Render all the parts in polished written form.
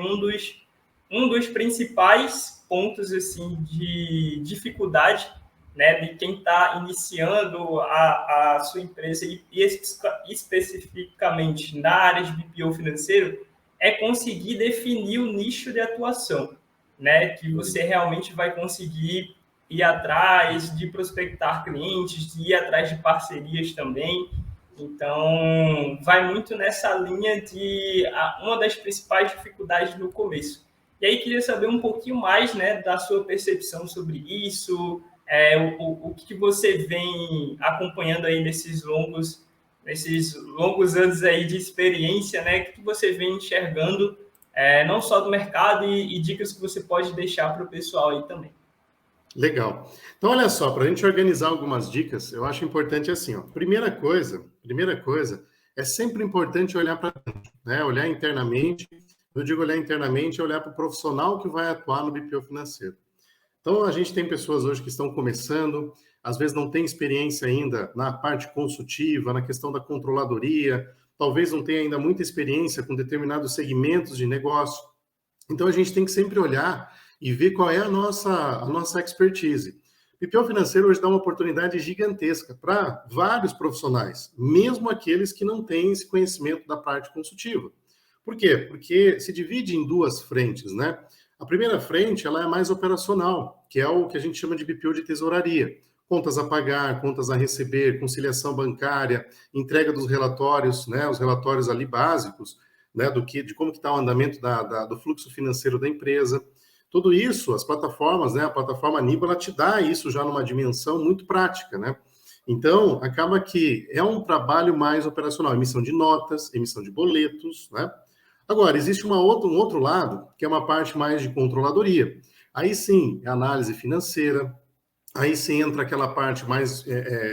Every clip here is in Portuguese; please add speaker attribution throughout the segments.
Speaker 1: um dos principais pontos assim de dificuldade, né, de quem está iniciando a sua empresa e especificamente na área de BPO financeiro é conseguir definir o nicho de atuação, né, que você realmente vai conseguir ir atrás de prospectar clientes, de ir atrás de parcerias também. Então, vai muito nessa linha de uma das principais dificuldades no começo. E aí, queria saber um pouquinho mais, né, da sua percepção sobre isso, o que você vem acompanhando aí nesses longos anos aí de experiência, né, o que você vem enxergando, não só do mercado e dicas que você pode deixar para o pessoal aí também.
Speaker 2: Legal. Então, olha só, para a gente organizar algumas dicas, eu acho importante assim, ó. Primeira coisa, é sempre importante olhar para dentro, né? Olhar internamente. Eu digo olhar internamente, é olhar para o profissional que vai atuar no BPO financeiro. Então, a gente tem pessoas hoje que estão começando, às vezes não tem experiência ainda na parte consultiva, na questão da controladoria, talvez não tenha ainda muita experiência com determinados segmentos de negócio. Então, a gente tem que sempre olhar e ver qual é a nossa expertise. BPO financeiro hoje dá uma oportunidade gigantesca para vários profissionais, mesmo aqueles que não têm esse conhecimento da parte consultiva. Por quê? Porque se divide em duas frentes, né? A primeira frente, ela é mais operacional, que é o que a gente chama de BPO de tesouraria. Contas a pagar, contas a receber, conciliação bancária, entrega dos relatórios, né? Os relatórios ali básicos, né? De como que está o andamento do fluxo financeiro da empresa. Tudo isso, as plataformas, né? A plataforma Nibo, ela te dá isso já numa dimensão muito prática, né? Então, acaba que é um trabalho mais operacional, emissão de notas, emissão de boletos, né? Agora, existe um outro lado, que é uma parte mais de controladoria. Aí sim, é análise financeira, aí sim entra aquela parte mais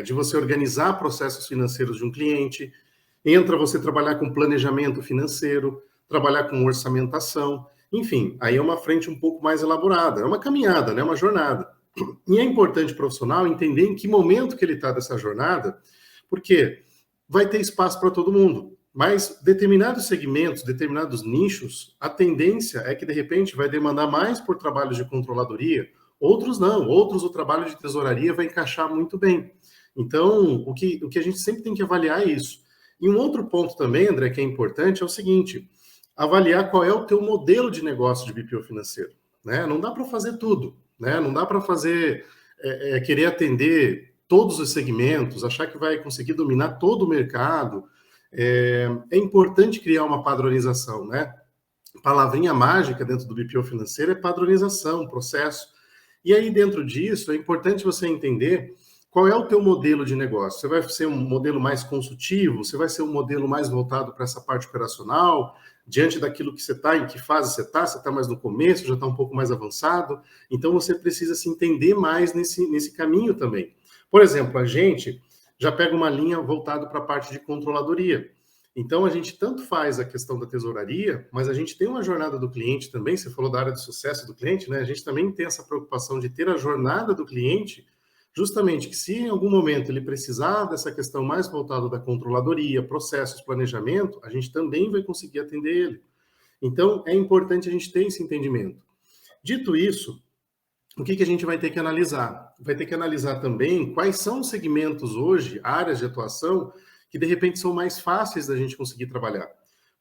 Speaker 2: de você organizar processos financeiros de um cliente, entra você trabalhar com planejamento financeiro, trabalhar com orçamentação, enfim, aí é uma frente um pouco mais elaborada, é uma caminhada, né, uma jornada. E é importante o profissional entender em que momento que ele está dessa jornada, porque vai ter espaço para todo mundo, mas determinados segmentos, determinados nichos, a tendência é que, de repente, vai demandar mais por trabalhos de controladoria, outros não, outros o trabalho de tesouraria vai encaixar muito bem. Então, o que a gente sempre tem que avaliar é isso. E um outro ponto também, André, que é importante, é o seguinte, avaliar qual é o teu modelo de negócio de BPO financeiro, né? Não dá para fazer tudo, né? Não dá para fazer, querer atender todos os segmentos, achar que vai conseguir dominar todo o mercado. É importante criar uma padronização, né? Palavrinha mágica dentro do BPO financeiro é padronização, processo. E aí, dentro disso, é importante você entender qual é o teu modelo de negócio. Você vai ser um modelo mais consultivo? Você vai ser um modelo mais voltado para essa parte operacional? Diante daquilo que você está, em que fase você está mais no começo, já está um pouco mais avançado? Então, você precisa se entender mais nesse caminho também. Por exemplo, a gente já pega uma linha voltada para a parte de controladoria. Então, a gente tanto faz a questão da tesouraria, mas a gente tem uma jornada do cliente também, você falou da área de sucesso do cliente, né? A gente também tem essa preocupação de ter a jornada do cliente, justamente que se em algum momento ele precisar dessa questão mais voltada da controladoria, processos, planejamento, a gente também vai conseguir atender ele. Então, é importante a gente ter esse entendimento. Dito isso, o que a gente vai ter que analisar? Vai ter que analisar também quais são os segmentos hoje, áreas de atuação, que de repente são mais fáceis da gente conseguir trabalhar.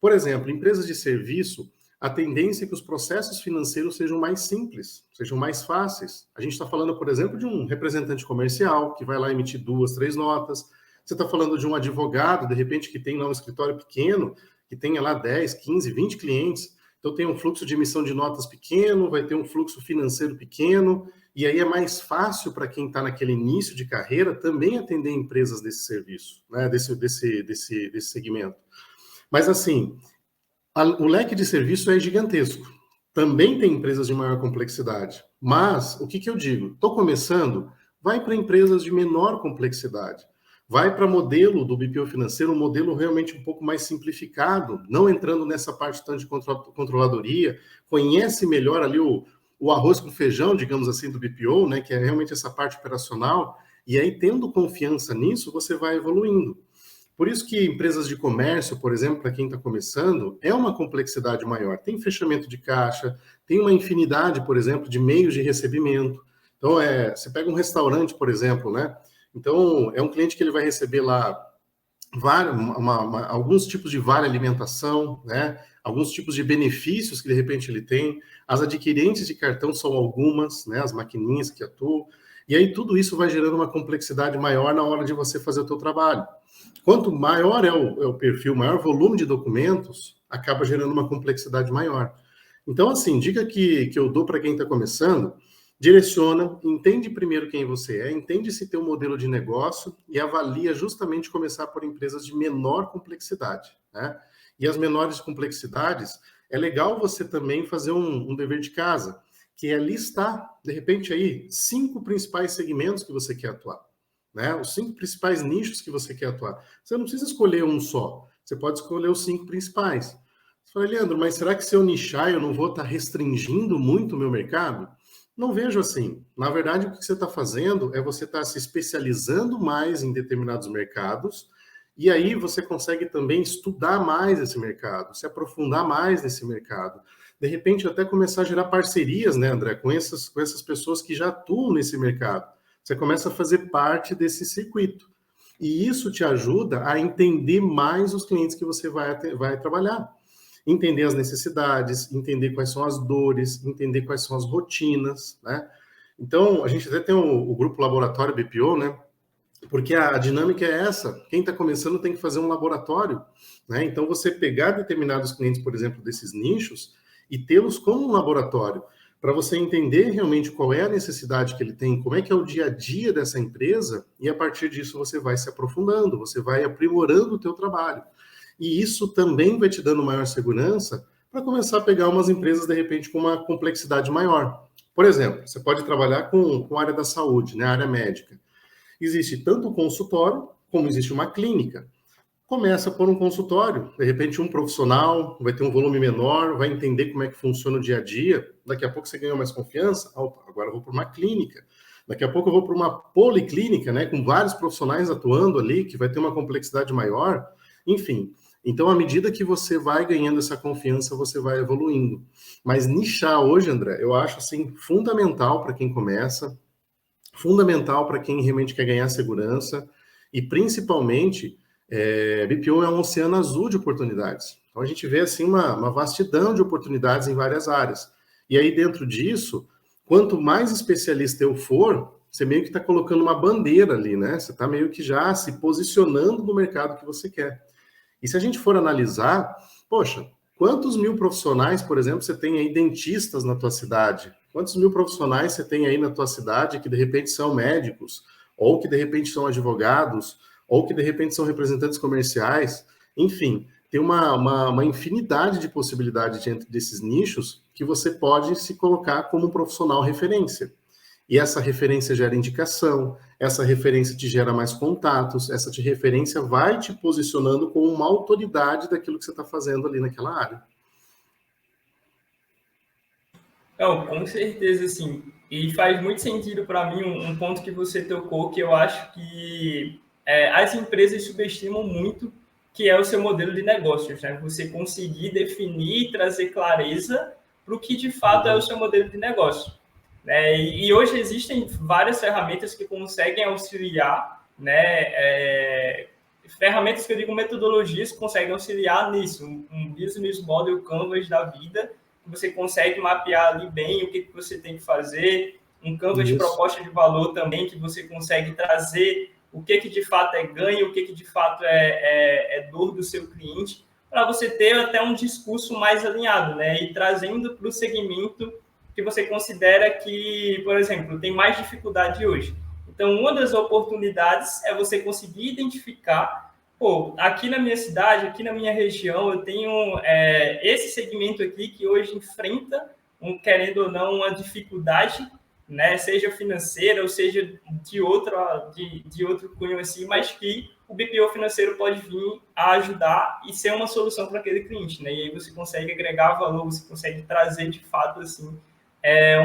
Speaker 2: Por exemplo, empresas de serviço, a tendência é que os processos financeiros sejam mais simples, sejam mais fáceis. A gente está falando, por exemplo, de um representante comercial que vai lá emitir 2, 3 notas. Você está falando de um advogado, de repente, que tem lá um escritório pequeno, que tenha lá 10, 15, 20 clientes. Então tem um fluxo de emissão de notas pequeno, vai ter um fluxo financeiro pequeno, e aí é mais fácil para quem está naquele início de carreira também atender empresas desse serviço, né, desse segmento. Mas assim, o leque de serviço é gigantesco. Também tem empresas de maior complexidade. Mas, o que eu digo? Estou começando, vai para empresas de menor complexidade. Vai para modelo do BPO financeiro, um modelo realmente um pouco mais simplificado, não entrando nessa parte tanto de controladoria, conhece melhor ali o arroz com feijão, digamos assim, do BPO, né, que é realmente essa parte operacional, e aí, tendo confiança nisso, você vai evoluindo. Por isso que empresas de comércio, por exemplo, para quem está começando, é uma complexidade maior. Tem fechamento de caixa, tem uma infinidade, por exemplo, de meios de recebimento. Então, você pega um restaurante, por exemplo, né? Então, é um cliente que ele vai receber lá alguns tipos de vale alimentação, né? Alguns tipos de benefícios que de repente ele tem. As adquirentes de cartão são algumas, né? As maquininhas que atuam. E aí tudo isso vai gerando uma complexidade maior na hora de você fazer o teu trabalho. Quanto maior é o perfil, maior volume de documentos, acaba gerando uma complexidade maior. Então, assim, dica que eu dou para quem está começando: direciona, entende primeiro quem você é, entende se tem um modelo de negócio e avalia justamente começar por empresas de menor complexidade, né? E as menores complexidades, é legal você também fazer um dever de casa, que é listar, de repente, aí, 5 principais segmentos que você quer atuar, né? Os 5 principais nichos que você quer atuar. Você não precisa escolher um só, você pode escolher os 5 principais. Você fala, Leandro, mas será que se eu nichar, eu não vou estar restringindo muito o meu mercado? Não vejo assim. Na verdade, o que você está fazendo é você estar se especializando mais em determinados mercados, e aí você consegue também estudar mais esse mercado, se aprofundar mais nesse mercado. De repente, até começar a gerar parcerias, né, André, com essas pessoas que já atuam nesse mercado. Você começa a fazer parte desse circuito. E isso te ajuda a entender mais os clientes que você vai trabalhar. Entender as necessidades, entender quais são as dores, entender quais são as rotinas, né? Então, a gente até tem o grupo laboratório BPO, né? Porque a dinâmica é essa: quem está começando tem que fazer um laboratório, né? Então, você pegar determinados clientes, por exemplo, desses nichos, e tê-los como um laboratório, para você entender realmente qual é a necessidade que ele tem, como é que é o dia a dia dessa empresa, e a partir disso você vai se aprofundando, você vai aprimorando o teu trabalho. E isso também vai te dando maior segurança para começar a pegar umas empresas, de repente, com uma complexidade maior. Por exemplo, você pode trabalhar com a área da saúde, né, a área médica. Existe tanto o consultório, como existe uma clínica. Começa por um consultório, de repente um profissional vai ter um volume menor, vai entender como é que funciona o dia a dia, daqui a pouco você ganha mais confiança, agora eu vou para uma clínica, daqui a pouco eu vou para uma policlínica, né, com vários profissionais atuando ali, que vai ter uma complexidade maior, enfim. Então, à medida que você vai ganhando essa confiança, você vai evoluindo. Mas nichar hoje, André, eu acho assim fundamental para quem começa, fundamental para quem realmente quer ganhar segurança, e principalmente BPO é um oceano azul de oportunidades. Então a gente vê assim uma vastidão de oportunidades em várias áreas. E aí dentro disso, quanto mais especialista eu for, você meio que está colocando uma bandeira ali, né? Você está meio que já se posicionando no mercado que você quer. E se a gente for analisar, poxa, quantos mil profissionais, por exemplo, você tem aí dentistas na tua cidade? Quantos mil profissionais você tem aí na tua cidade que de repente são médicos, ou que de repente são advogados, ou que de repente são representantes comerciais? Enfim, tem uma infinidade de possibilidades dentro desses nichos que você pode se colocar como um profissional referência. E essa referência gera indicação, essa referência te gera mais contatos, essa referência vai te posicionando como uma autoridade daquilo que você está fazendo ali naquela área.
Speaker 1: Não, com certeza, sim. E faz muito sentido para mim um ponto que você tocou, que eu acho que as empresas subestimam muito, que é o seu modelo de negócios, né? Você conseguir definir e trazer clareza para o que de fato é o seu modelo de negócio. Né? E hoje existem várias ferramentas que conseguem auxiliar, né? Ferramentas que eu digo metodologias que conseguem auxiliar nisso, um business model canvas da vida, que você consegue mapear ali bem o que você tem que fazer, um canvas de proposta de valor também, que você consegue trazer o que de fato é ganho, o que de fato é dor do seu cliente, para você ter até um discurso mais alinhado, né? E trazendo para o segmento que você considera que, por exemplo, tem mais dificuldade hoje. Então, uma das oportunidades é você conseguir identificar, pô, aqui na minha cidade, aqui na minha região, eu tenho esse segmento aqui que hoje enfrenta, querendo ou não, uma dificuldade, né, seja financeira ou seja de outro cunho assim, mas que o BPO financeiro pode vir a ajudar e ser uma solução para aquele cliente, né? E aí você consegue agregar valor, você consegue trazer de fato assim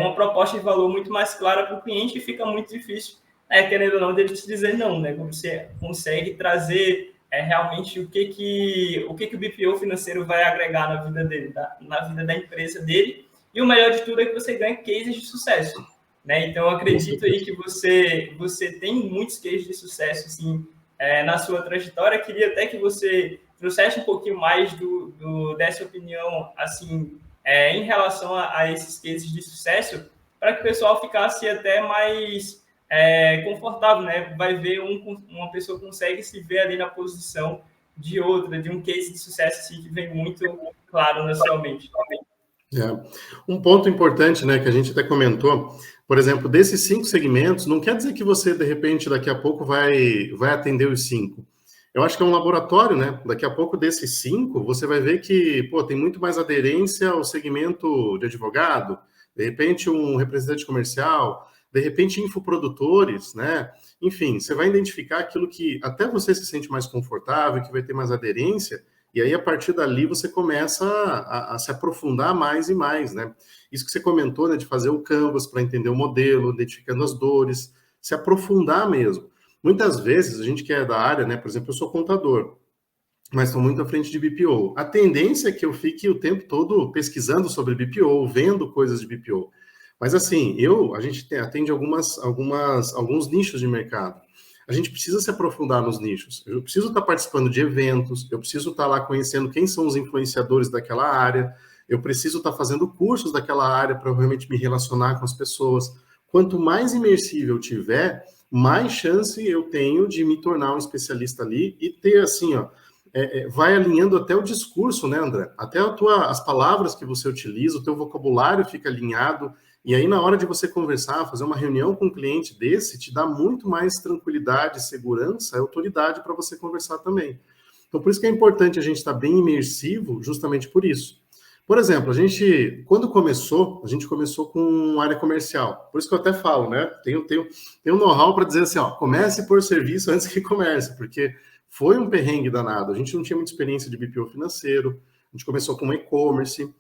Speaker 1: uma proposta de valor muito mais clara para o cliente, e fica muito difícil, querendo ou não, dele te dizer não, né? Você consegue trazer realmente o que o BPO financeiro vai agregar na vida dele, na vida da empresa dele. E o melhor de tudo é que você ganha cases de sucesso, né? Então, eu acredito aí que você tem muitos cases de sucesso, assim, na sua trajetória. Queria até que você trouxesse um pouquinho mais dessa opinião, assim, em relação a esses cases de sucesso, para que o pessoal ficasse até mais confortável, né? Vai ver uma pessoa consegue se ver ali na posição de outra, de um case de sucesso assim, que vem muito claro na sua mente.
Speaker 2: Um ponto importante, né, que a gente até comentou, por exemplo, desses 5 segmentos, não quer dizer que você, de repente, daqui a pouco vai atender os 5. Eu acho que é um laboratório, né? Daqui a pouco, desses 5, você vai ver que, tem muito mais aderência ao segmento de advogado, de repente um representante comercial, de repente infoprodutores, né? Enfim, você vai identificar aquilo que até você se sente mais confortável, que vai ter mais aderência, e aí a partir dali você começa a se aprofundar mais e mais, né? Isso que você comentou, né, de fazer o canvas para entender o modelo, identificando as dores, se aprofundar mesmo. Muitas vezes a gente que é da área, né, por exemplo, eu sou contador, mas estou muito à frente de BPO. A tendência é que eu fique o tempo todo pesquisando sobre BPO, vendo coisas de BPO. Mas assim, a gente atende alguns nichos de mercado. A gente precisa se aprofundar nos nichos. Eu preciso estar participando de eventos, eu preciso estar lá conhecendo quem são os influenciadores daquela área, eu preciso estar fazendo cursos daquela área para realmente me relacionar com as pessoas. Quanto mais imersível eu tiver, mais chance eu tenho de me tornar um especialista ali e ter, assim, vai alinhando até o discurso, né, André? Até as palavras que você utiliza, o teu vocabulário fica alinhado, e aí na hora de você conversar, fazer uma reunião com um cliente desse, te dá muito mais tranquilidade, segurança e autoridade para você conversar também. Então, por isso que é importante a gente estar bem imersivo, justamente por isso. Por exemplo, quando começou, a gente começou com área comercial. Por isso que eu até falo, né? Tem um know-how para dizer assim, comece por serviço antes que comércio, porque foi um perrengue danado. A gente não tinha muita experiência de BPO financeiro, a gente começou com e-commerce,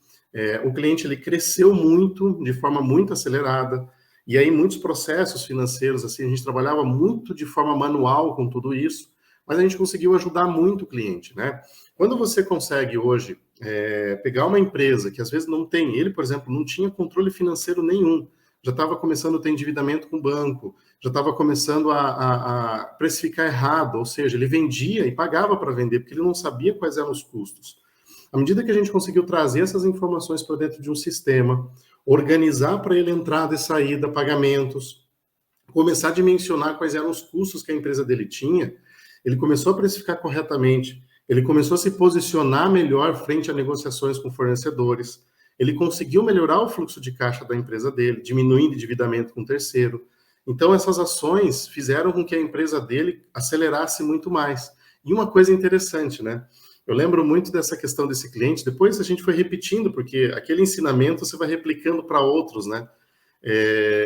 Speaker 2: o cliente ele cresceu muito, de forma muito acelerada, e aí muitos processos financeiros, assim, a gente trabalhava muito de forma manual com tudo isso, mas a gente conseguiu ajudar muito o cliente, né? Quando você consegue hoje pegar uma empresa que às vezes não tem, ele, por exemplo, não tinha controle financeiro nenhum, já estava começando a ter endividamento com o banco, já estava começando a precificar errado, ou seja, ele vendia e pagava para vender, porque ele não sabia quais eram os custos. À medida que a gente conseguiu trazer essas informações para dentro de um sistema, organizar para ele entrada e saída, pagamentos, começar a dimensionar quais eram os custos que a empresa dele tinha, ele começou a precificar corretamente, ele começou a se posicionar melhor frente a negociações com fornecedores, ele conseguiu melhorar o fluxo de caixa da empresa dele, diminuindo o endividamento com o terceiro. Então, essas ações fizeram com que a empresa dele acelerasse muito mais. E uma coisa interessante, né? Eu lembro muito dessa questão desse cliente, depois a gente foi repetindo, porque aquele ensinamento você vai replicando para outros, né?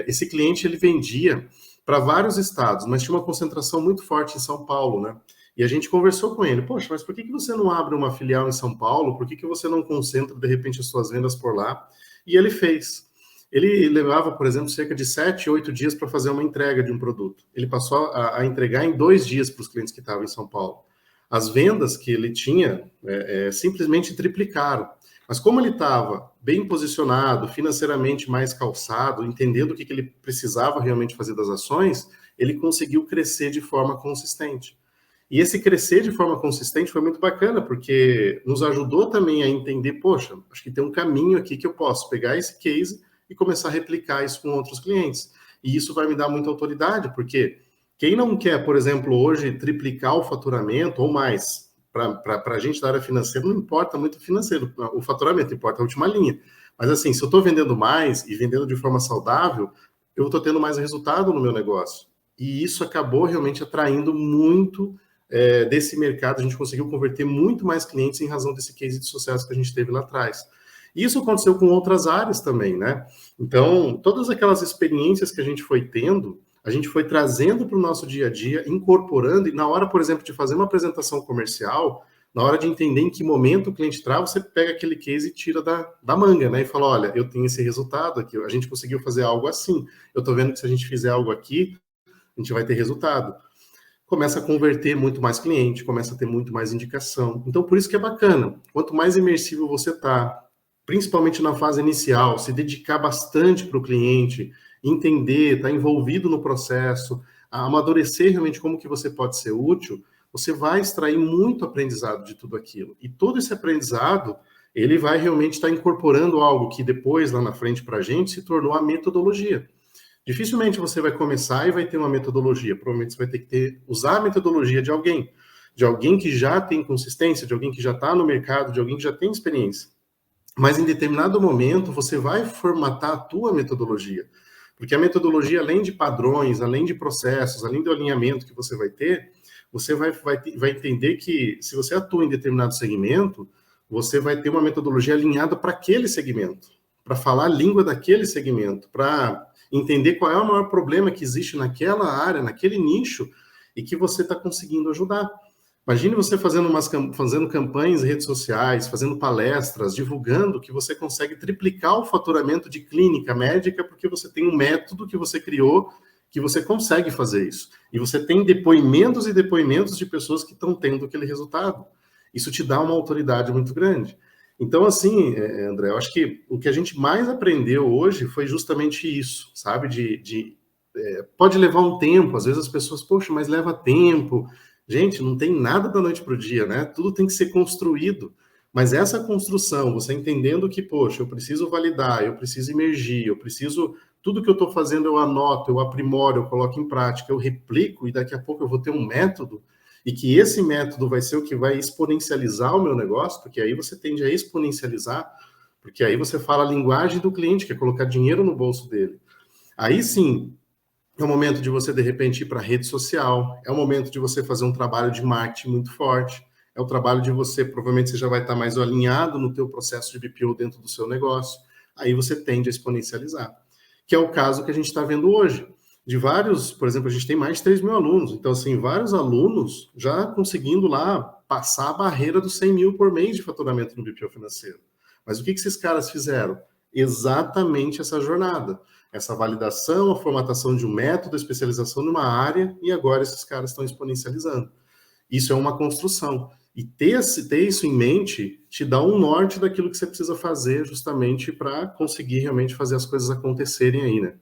Speaker 2: Esse cliente, ele vendia para vários estados, mas tinha uma concentração muito forte em São Paulo, né? E a gente conversou com ele, poxa, mas por que você não abre uma filial em São Paulo? Por que você não concentra, de repente, as suas vendas por lá? E ele fez. Ele levava, por exemplo, cerca de 7, 8 dias para fazer uma entrega de um produto. Ele passou a entregar em 2 dias para os clientes que estavam em São Paulo. As vendas que ele tinha simplesmente triplicaram. Mas como ele estava bem posicionado, financeiramente mais calçado, entendendo o que ele precisava realmente fazer das ações, ele conseguiu crescer de forma consistente. E esse crescer de forma consistente foi muito bacana, porque nos ajudou também a entender, poxa, acho que tem um caminho aqui que eu posso pegar esse case e começar a replicar isso com outros clientes. E isso vai me dar muita autoridade, porque quem não quer, por exemplo, hoje triplicar o faturamento ou mais, para a gente da área financeira, não importa muito o financeiro, o faturamento importa a última linha. Mas assim, se eu estou vendendo mais e vendendo de forma saudável, eu estou tendo mais resultado no meu negócio. E isso acabou realmente atraindo muito desse mercado, a gente conseguiu converter muito mais clientes em razão desse case de sucesso que a gente teve lá atrás. E isso aconteceu com outras áreas também, né? Então, todas aquelas experiências que a gente foi tendo, a gente foi trazendo para o nosso dia a dia, incorporando, e na hora, por exemplo, de fazer uma apresentação comercial, na hora de entender em que momento o cliente está, você pega aquele case e tira da manga, né? E fala, olha, eu tenho esse resultado aqui, a gente conseguiu fazer algo assim, eu estou vendo que se a gente fizer algo aqui, a gente vai ter resultado. começa a converter muito mais cliente, começa a ter muito mais indicação. Então, por isso que é bacana. Quanto mais imersivo você está, principalmente na fase inicial, se dedicar bastante para o cliente, entender, estar envolvido no processo, amadurecer realmente como que você pode ser útil, você vai extrair muito aprendizado de tudo aquilo. E todo esse aprendizado, ele vai realmente estar incorporando algo que depois, lá na frente para a gente, se tornou a metodologia. Dificilmente você vai começar e vai ter uma metodologia. Provavelmente você vai ter que usar a metodologia de alguém que já tem consistência, de alguém que já está no mercado, de alguém que já tem experiência. Mas em determinado momento você vai formatar a tua metodologia. Porque a metodologia, além de padrões, além de processos, além do alinhamento que você vai ter, você vai entender que se você atua em determinado segmento, você vai ter uma metodologia alinhada para aquele segmento, para falar a língua daquele segmento, para entender qual é o maior problema que existe naquela área, naquele nicho, e que você está conseguindo ajudar. Imagine você fazendo campanhas em redes sociais, fazendo palestras, divulgando que você consegue triplicar o faturamento de clínica médica porque você tem um método que você criou que você consegue fazer isso. E você tem depoimentos e depoimentos de pessoas que estão tendo aquele resultado. Isso te dá uma autoridade muito grande. Então, assim, André, eu acho que o que a gente mais aprendeu hoje foi justamente isso, sabe? Pode levar um tempo, às vezes as pessoas, poxa, mas leva tempo. Gente, não tem nada da noite para o dia, né? Tudo tem que ser construído. Mas essa construção, você entendendo que, poxa, eu preciso validar, eu preciso imergir, eu preciso. Tudo que eu estou fazendo eu anoto, eu aprimoro, eu coloco em prática, eu replico e daqui a pouco eu vou ter um método e que esse método vai ser o que vai exponencializar o meu negócio, porque aí você tende a exponencializar, porque aí você fala a linguagem do cliente, que é colocar dinheiro no bolso dele. Aí sim, é o momento de você, de repente, ir para a rede social, é o momento de você fazer um trabalho de marketing muito forte, é o trabalho de você, provavelmente você já vai estar mais alinhado no teu processo de BPO dentro do seu negócio, aí você tende a exponencializar, que é o caso que a gente está vendo hoje. De vários, por exemplo, a gente tem mais de 3 mil alunos, então, assim, vários alunos já conseguindo lá passar a barreira dos 100 mil por mês de faturamento no BPO financeiro. Mas o que esses caras fizeram? Exatamente essa jornada. Essa validação, a formatação de um método, a especialização numa área, e agora esses caras estão exponencializando. Isso é uma construção. E ter isso em mente te dá um norte daquilo que você precisa fazer justamente para conseguir realmente fazer as coisas acontecerem aí, né?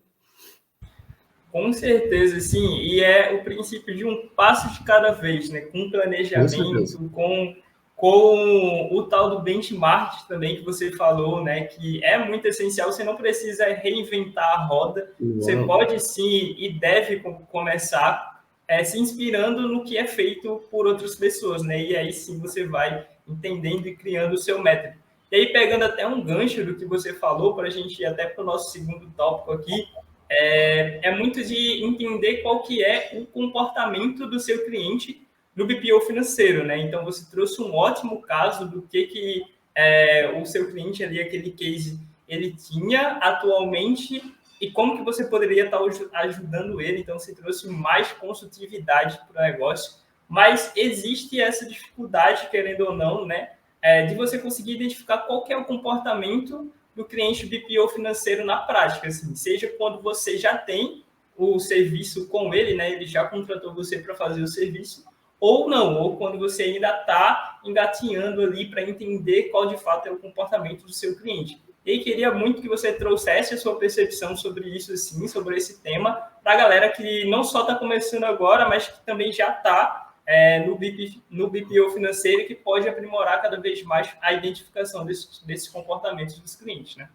Speaker 1: Com certeza, sim. E é o princípio de um passo de cada vez, né? Com planejamento, com o tal do benchmark também que você falou, né? Que é muito essencial. Você não precisa reinventar a roda. Você pode sim e deve começar se inspirando no que é feito por outras pessoas, né? E aí sim você vai entendendo e criando o seu método. E aí, pegando até um gancho do que você falou, para a gente ir até para o nosso segundo tópico aqui, é muito de entender qual que é o comportamento do seu cliente no BPO financeiro, né? Então, você trouxe um ótimo caso do que o seu cliente ali, aquele case, ele tinha atualmente e como que você poderia estar ajudando ele. Então, você trouxe mais consultividade para o negócio. Mas existe essa dificuldade, querendo ou não, né? De você conseguir identificar qual que é o comportamento do cliente BPO financeiro na prática, assim, seja quando você já tem o serviço com ele, né, ele já contratou você para fazer o serviço, ou não, ou quando você ainda está engatinhando ali para entender qual de fato é o comportamento do seu cliente. E queria muito que você trouxesse a sua percepção sobre isso, assim, sobre esse tema, para a galera que não só está começando agora, mas que também já está no BPO financeiro, que pode aprimorar cada vez mais a identificação desses comportamentos dos clientes, né?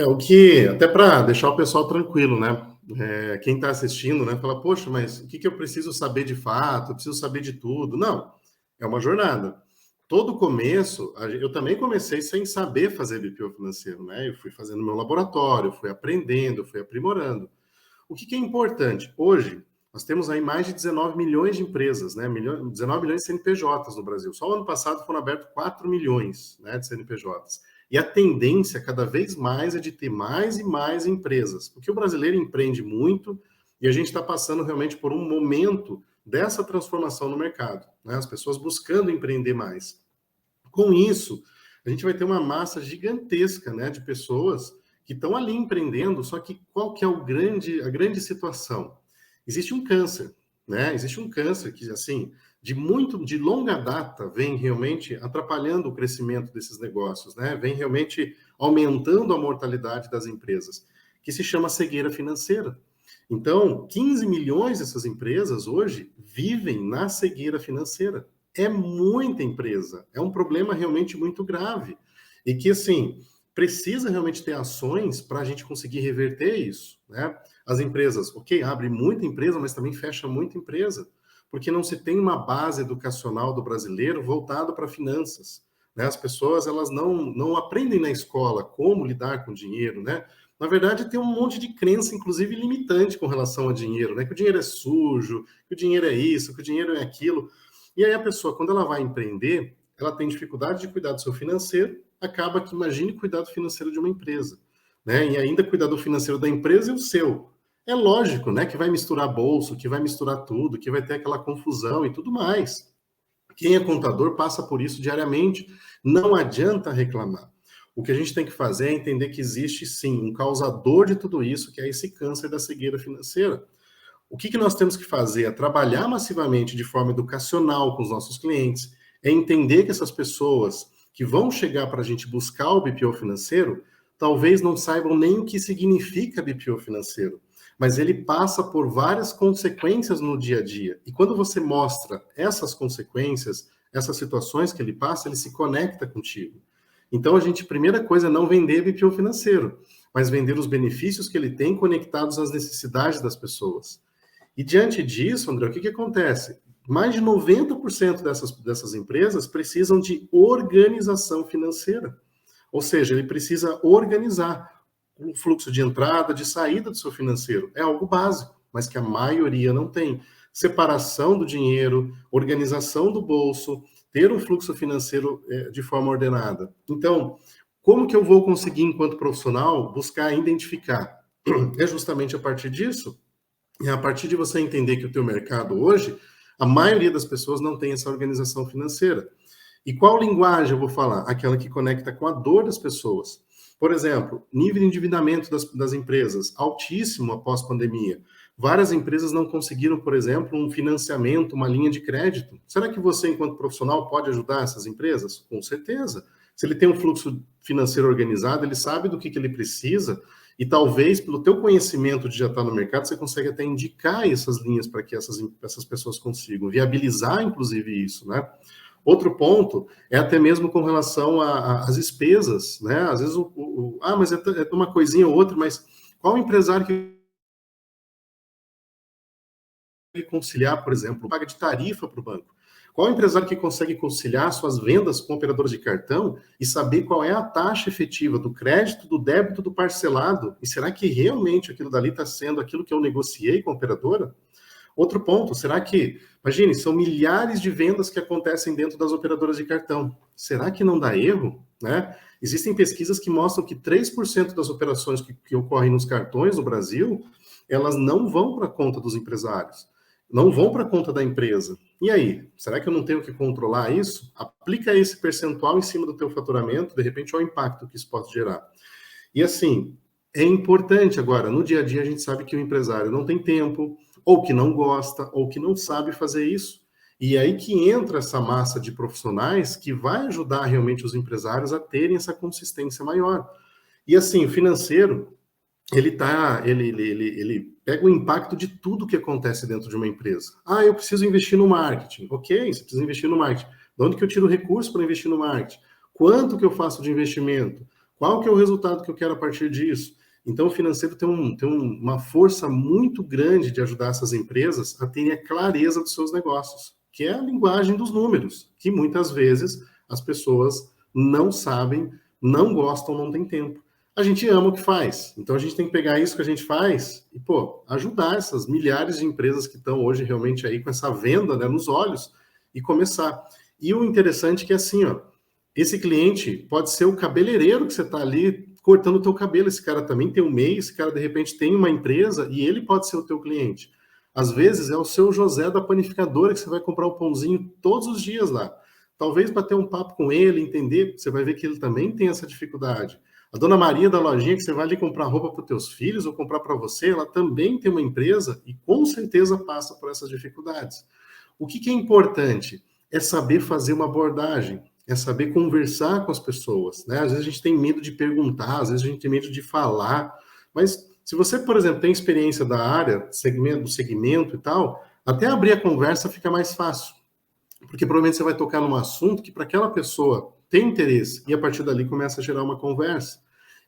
Speaker 2: O que, até para deixar o pessoal tranquilo, né? Quem está assistindo, né, fala, poxa, mas o que eu preciso saber de fato? Eu preciso saber de tudo. Não, é uma jornada. Todo começo, eu também comecei sem saber fazer BPO financeiro, né? Eu fui fazendo meu laboratório, fui aprendendo, fui aprimorando. O que é importante? Hoje, nós temos aí mais de 19 milhões de empresas, né? 19 milhões de CNPJs no Brasil. Só o ano passado foram abertos 4 milhões, né, de CNPJs. E a tendência, cada vez mais, é de ter mais e mais empresas. Porque o brasileiro empreende muito e a gente está passando realmente por um momento dessa transformação no mercado, né? As pessoas buscando empreender mais. Com isso, a gente vai ter uma massa gigantesca, né, de pessoas que estão ali empreendendo, só que qual que é a grande situação? Existe um câncer, né? Existe um câncer que, assim, de longa data, vem realmente atrapalhando o crescimento desses negócios, né? Vem realmente aumentando a mortalidade das empresas, que se chama cegueira financeira. Então, 15 milhões dessas empresas hoje vivem na cegueira financeira. É muita empresa, é um problema realmente muito grave. E que, assim, precisa realmente ter ações para a gente conseguir reverter isso, né? As empresas, ok, abre muita empresa, mas também fecha muita empresa, porque não se tem uma base educacional do brasileiro voltada para finanças, né? As pessoas, elas não aprendem na escola como lidar com dinheiro, né? Na verdade, tem um monte de crença, inclusive limitante com relação a dinheiro, né? Que o dinheiro é sujo, que o dinheiro é isso, que o dinheiro é aquilo. E aí a pessoa, quando ela vai empreender, ela tem dificuldade de cuidar do seu financeiro, acaba que imagine cuidar do financeiro de uma empresa, né? E ainda cuidar do financeiro da empresa e o seu. É lógico, né, que vai misturar bolso, que vai misturar tudo, que vai ter aquela confusão e tudo mais. Quem é contador passa por isso diariamente. Não adianta reclamar. O que a gente tem que fazer é entender que existe, sim, um causador de tudo isso, que é esse câncer da cegueira financeira. O que nós temos que fazer é trabalhar massivamente de forma educacional com os nossos clientes, é entender que essas pessoas que vão chegar para a gente buscar o BPO financeiro, talvez não saibam nem o que significa BPO financeiro, mas ele passa por várias consequências no dia a dia. E quando você mostra essas consequências, essas situações que ele passa, ele se conecta contigo. Então, primeira coisa é não vender BPO financeiro, mas vender os benefícios que ele tem conectados às necessidades das pessoas. E diante disso, André, o que acontece? Mais de 90% dessas empresas precisam de organização financeira. Ou seja, ele precisa organizar o fluxo de entrada, de saída do seu financeiro. É algo básico, mas que a maioria não tem. Separação do dinheiro, organização do bolso, ter um fluxo financeiro de forma ordenada. Então, como que eu vou conseguir, enquanto profissional, buscar identificar? É justamente a partir disso. E a partir de você entender que o teu mercado hoje, a maioria das pessoas não tem essa organização financeira. E qual linguagem eu vou falar? Aquela que conecta com a dor das pessoas. Por exemplo, nível de endividamento das empresas, altíssimo após pandemia. Várias empresas não conseguiram, por exemplo, um financiamento, uma linha de crédito. Será que você, enquanto profissional, pode ajudar essas empresas? Com certeza. Se ele tem um fluxo financeiro organizado, ele sabe do que ele precisa, e talvez, pelo teu conhecimento de já estar no mercado, você consegue até indicar essas linhas para que essas pessoas consigam, viabilizar, inclusive, isso, né? Outro ponto é até mesmo com relação às despesas, né? Às vezes, mas é uma coisinha ou outra, mas qual empresário que conciliar, por exemplo, paga de tarifa para o banco? Qual empresário que consegue conciliar suas vendas com operadoras de cartão e saber qual é a taxa efetiva do crédito, do débito, do parcelado? E será que realmente aquilo dali está sendo aquilo que eu negociei com a operadora? Outro ponto, será que, imagine, são milhares de vendas que acontecem dentro das operadoras de cartão. Será que não dá erro? Né? Existem pesquisas que mostram que 3% das operações que ocorrem nos cartões no Brasil, elas não vão para a conta dos empresários, não vão para a conta da empresa. E aí, será que eu não tenho que controlar isso? Aplica esse percentual em cima do teu faturamento, de repente, olha o impacto que isso pode gerar. E assim, é importante agora, no dia a dia a gente sabe que o empresário não tem tempo, ou que não gosta, ou que não sabe fazer isso. E é aí que entra essa massa de profissionais que vai ajudar realmente os empresários a terem essa consistência maior. E assim, o financeiro, ele pega o impacto de tudo que acontece dentro de uma empresa. Ah, eu preciso investir no marketing. Ok, você precisa investir no marketing. De onde que eu tiro recurso para investir no marketing? Quanto que eu faço de investimento? Qual que é o resultado que eu quero a partir disso? Então, o financeiro tem uma força muito grande de ajudar essas empresas a terem a clareza dos seus negócios, que é a linguagem dos números, que muitas vezes as pessoas não sabem, não gostam, não têm tempo. A gente ama o que faz, então a gente tem que pegar isso que a gente faz e, ajudar essas milhares de empresas que estão hoje realmente aí com essa venda, né, nos olhos e começar. E o interessante é que, assim, esse cliente pode ser o cabeleireiro que você está ali cortando o teu cabelo. Esse cara também tem um MEI, esse cara, de repente, tem uma empresa e ele pode ser o teu cliente. Às vezes, é o seu José da panificadora que você vai comprar o pãozinho todos os dias lá. Talvez bater um papo com ele, entender, você vai ver que ele também tem essa dificuldade. A dona Maria da lojinha que você vai ali comprar roupa para os teus filhos ou comprar para você, ela também tem uma empresa e com certeza passa por essas dificuldades. O que é importante? É saber fazer uma abordagem, é saber conversar com as pessoas, né? Às vezes a gente tem medo de perguntar, às vezes a gente tem medo de falar, mas se você, por exemplo, tem experiência da área, do segmento e tal, até abrir a conversa fica mais fácil, porque provavelmente você vai tocar num assunto que para aquela pessoa tem interesse, e a partir dali começa a gerar uma conversa.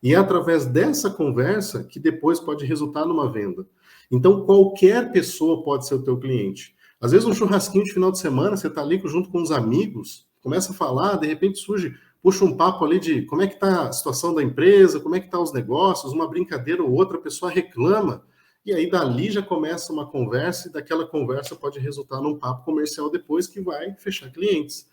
Speaker 2: E é através dessa conversa que depois pode resultar numa venda. Então, qualquer pessoa pode ser o teu cliente. Às vezes, um churrasquinho de final de semana, você está ali junto com os amigos, começa a falar, de repente surge, puxa um papo ali de como é que está a situação da empresa, como é que estão os negócios, uma brincadeira ou outra, a pessoa reclama, e aí dali já começa uma conversa, e daquela conversa pode resultar num papo comercial depois que vai fechar clientes.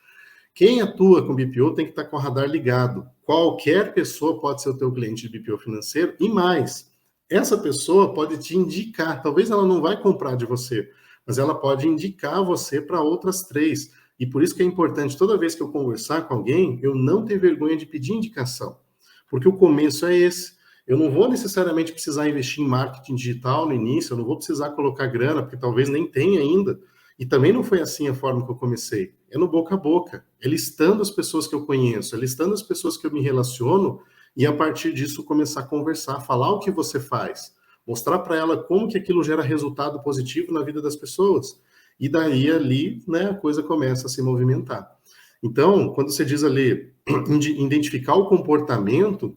Speaker 2: Quem atua com BPO tem que estar com o radar ligado. Qualquer pessoa pode ser o teu cliente de BPO financeiro e mais. Essa pessoa pode te indicar, talvez ela não vai comprar de você, mas ela pode indicar você para outras 3. E por isso que é importante, toda vez que eu conversar com alguém, eu não ter vergonha de pedir indicação. Porque o começo é esse. Eu não vou necessariamente precisar investir em marketing digital no início, eu não vou precisar colocar grana, porque talvez nem tenha ainda. E também não foi assim a forma que eu comecei. É no boca a boca, é listando as pessoas que eu conheço, é listando as pessoas que eu me relaciono e a partir disso começar a conversar, falar o que você faz, mostrar para ela como que aquilo gera resultado positivo na vida das pessoas. E daí ali, né, a coisa começa a se movimentar. Então, quando você diz ali identificar o comportamento,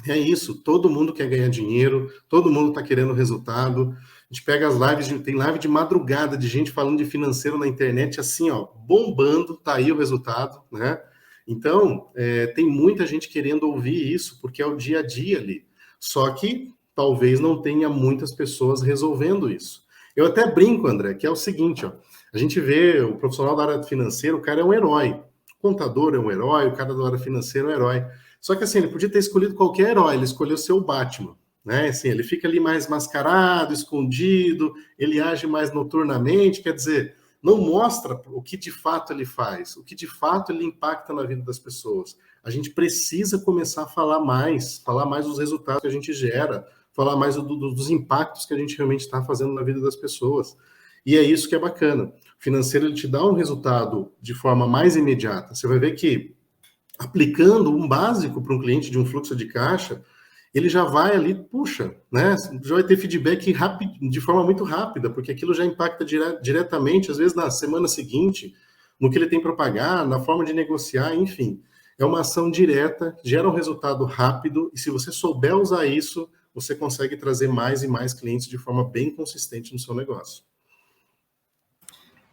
Speaker 2: é isso, todo mundo quer ganhar dinheiro, todo mundo está querendo resultado. A gente pega as lives, tem live de madrugada de gente falando de financeiro na internet, assim, ó, bombando, tá aí o resultado, né? Então, tem muita gente querendo ouvir isso, porque é o dia a dia ali. Só que talvez não tenha muitas pessoas resolvendo isso. Eu até brinco, André, que é o seguinte, ó, a gente vê o profissional da área financeira, o cara é um herói. O contador é um herói, o cara da área financeira é um herói. Só que assim, ele podia ter escolhido qualquer herói, ele escolheu ser o Batman, né? Assim, ele fica ali mais mascarado, escondido, ele age mais noturnamente, quer dizer, não mostra o que de fato ele faz, o que de fato ele impacta na vida das pessoas. A gente precisa começar a falar mais dos resultados que a gente gera, falar mais dos impactos que a gente realmente está fazendo na vida das pessoas. E é isso que é bacana. O financeiro, ele te dá um resultado de forma mais imediata. Você vai ver que aplicando um básico para um cliente de um fluxo de caixa, ele já vai ali, puxa, né? Já vai ter feedback de forma muito rápida, porque aquilo já impacta diretamente, às vezes na semana seguinte, no que ele tem para pagar, na forma de negociar, enfim. É uma ação direta, gera um resultado rápido, e se você souber usar isso, você consegue trazer mais e mais clientes de forma bem consistente no seu negócio.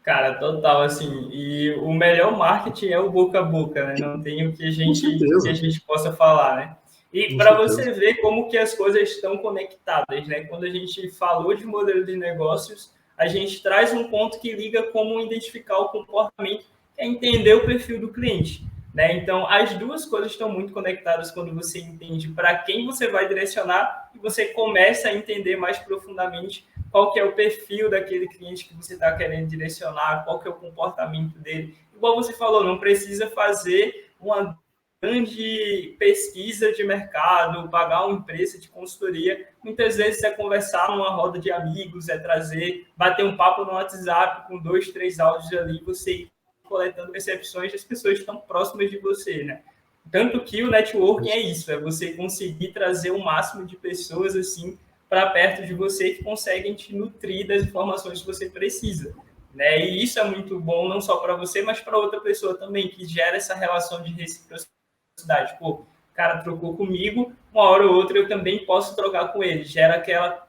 Speaker 1: Cara, total, assim, e o melhor marketing é o boca a boca, né? Não tem o que a gente possa falar, né? E para você ver como que as coisas estão conectadas, né? Quando a gente falou de modelo de negócios, a gente traz um ponto que liga como identificar o comportamento, que é entender o perfil do cliente, né? Então, as duas coisas estão muito conectadas quando você entende para quem você vai direcionar e você começa a entender mais profundamente qual que é o perfil daquele cliente que você está querendo direcionar, qual que é o comportamento dele. Igual você falou, não precisa fazer uma grande pesquisa de mercado, pagar uma empresa de consultoria. Muitas vezes é conversar numa roda de amigos, é trazer, bater um papo no WhatsApp com 2, 3 áudios ali, você ir coletando percepções das pessoas que estão próximas de você, né? Tanto que o networking é isso, é você conseguir trazer o máximo de pessoas assim para perto de você que conseguem te nutrir das informações que você precisa, né? E isso é muito bom não só para você, mas para outra pessoa também, que gera essa relação de reciprocidade. Pô, o cara trocou comigo, uma hora ou outra eu também posso trocar com ele. Gera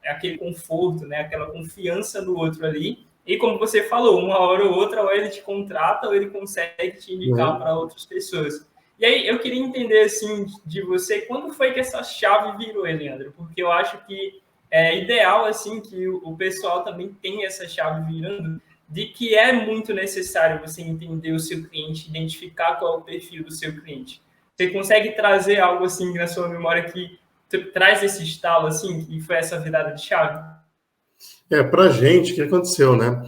Speaker 1: aquele conforto, né? Aquela confiança no outro ali. E como você falou, uma hora ou outra, ou ele te contrata, ou ele consegue te indicar para outras pessoas. E aí, eu queria entender, assim, de você, quando foi que essa chave virou, Leandro? Porque eu acho que é ideal, assim, que o pessoal também tenha essa chave virando, de que é muito necessário você entender o seu cliente, identificar qual é o perfil do seu cliente. Você consegue trazer algo, assim, na sua memória que traz esse estalo, assim, que foi essa virada de chave?
Speaker 2: Pra gente, o que aconteceu, né?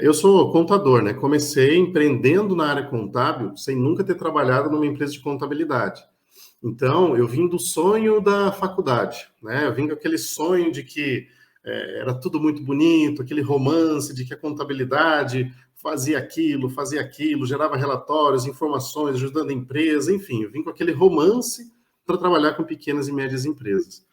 Speaker 2: Eu sou contador, né? Comecei empreendendo na área contábil sem nunca ter trabalhado numa empresa de contabilidade. Então, eu vim do sonho da faculdade, né? Eu vim com aquele sonho de que era tudo muito bonito, aquele romance de que a contabilidade fazia aquilo, gerava relatórios, informações, ajudando a empresa, enfim, eu vim com aquele romance para trabalhar com pequenas e médias empresas.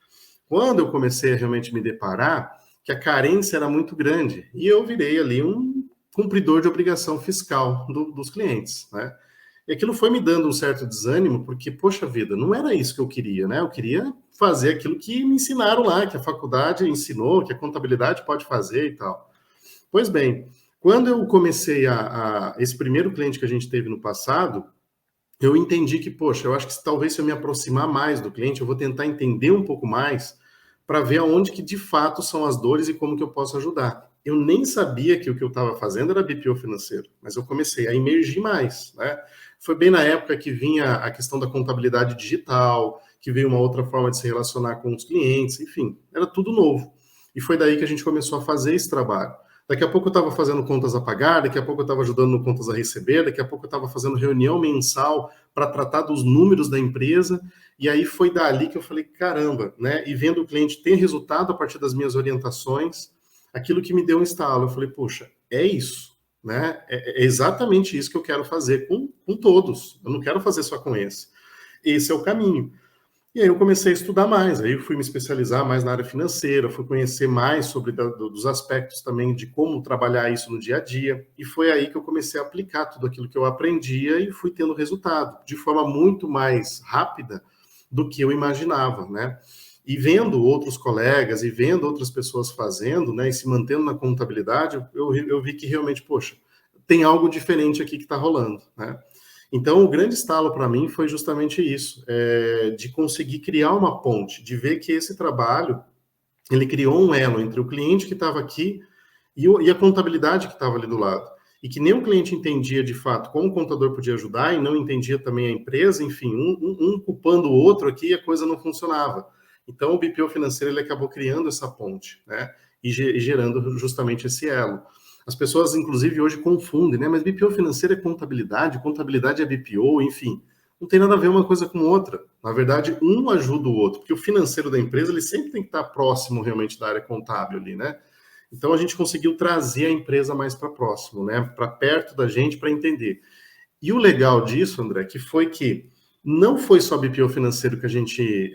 Speaker 2: Quando eu comecei a realmente me deparar que a carência era muito grande, e eu virei ali um cumpridor de obrigação fiscal dos clientes, né? E aquilo foi me dando um certo desânimo, porque, poxa vida, não era isso que eu queria, né? Eu queria fazer aquilo que me ensinaram lá, que a faculdade ensinou, que a contabilidade pode fazer e tal. Pois bem, quando eu comecei esse primeiro cliente que a gente teve no passado, eu entendi que, poxa, eu acho que talvez se eu me aproximar mais do cliente, eu vou tentar entender um pouco mais para ver aonde que de fato são as dores e como que eu posso ajudar. Eu nem sabia que o que eu estava fazendo era BPO financeiro, mas eu comecei a emergir mais, né? Foi bem na época que vinha a questão da contabilidade digital, que veio uma outra forma de se relacionar com os clientes, enfim, era tudo novo. E foi daí que a gente começou a fazer esse trabalho. Daqui a pouco eu estava fazendo contas a pagar, daqui a pouco eu estava ajudando no contas a receber, daqui a pouco eu estava fazendo reunião mensal para tratar dos números da empresa, e aí foi dali que eu falei, caramba, né? E vendo o cliente ter resultado a partir das minhas orientações, aquilo que me deu um estalo, eu falei, poxa, é isso, né? É exatamente isso que eu quero fazer com todos, eu não quero fazer só com esse. Esse é o caminho. E aí eu comecei a estudar mais, aí eu fui me especializar mais na área financeira, fui conhecer mais sobre dos aspectos também de como trabalhar isso no dia a dia, e foi aí que eu comecei a aplicar tudo aquilo que eu aprendia e fui tendo resultado, de forma muito mais rápida do que eu imaginava, né? E vendo outros colegas e vendo outras pessoas fazendo, né, e se mantendo na contabilidade, eu vi que realmente, poxa, tem algo diferente aqui que está rolando, né? Então, o grande estalo para mim foi justamente isso, de conseguir criar uma ponte, de ver que esse trabalho, ele criou um elo entre o cliente que estava aqui e a contabilidade que estava ali do lado. E que nem o cliente entendia, de fato, como o contador podia ajudar e não entendia também a empresa, enfim, um culpando o outro aqui, a coisa não funcionava. Então, o BPO financeiro, ele acabou criando essa ponte, né? E gerando justamente esse elo. As pessoas, inclusive, hoje confundem, né? Mas BPO financeiro é contabilidade é BPO, enfim. Não tem nada a ver uma coisa com outra. Na verdade, um ajuda o outro, porque o financeiro da empresa, ele sempre tem que estar próximo realmente da área contábil ali, né? Então, a gente conseguiu trazer a empresa mais para próximo, né? Para perto da gente, para entender. E o legal disso, André, que foi que não foi só BPO financeiro que a gente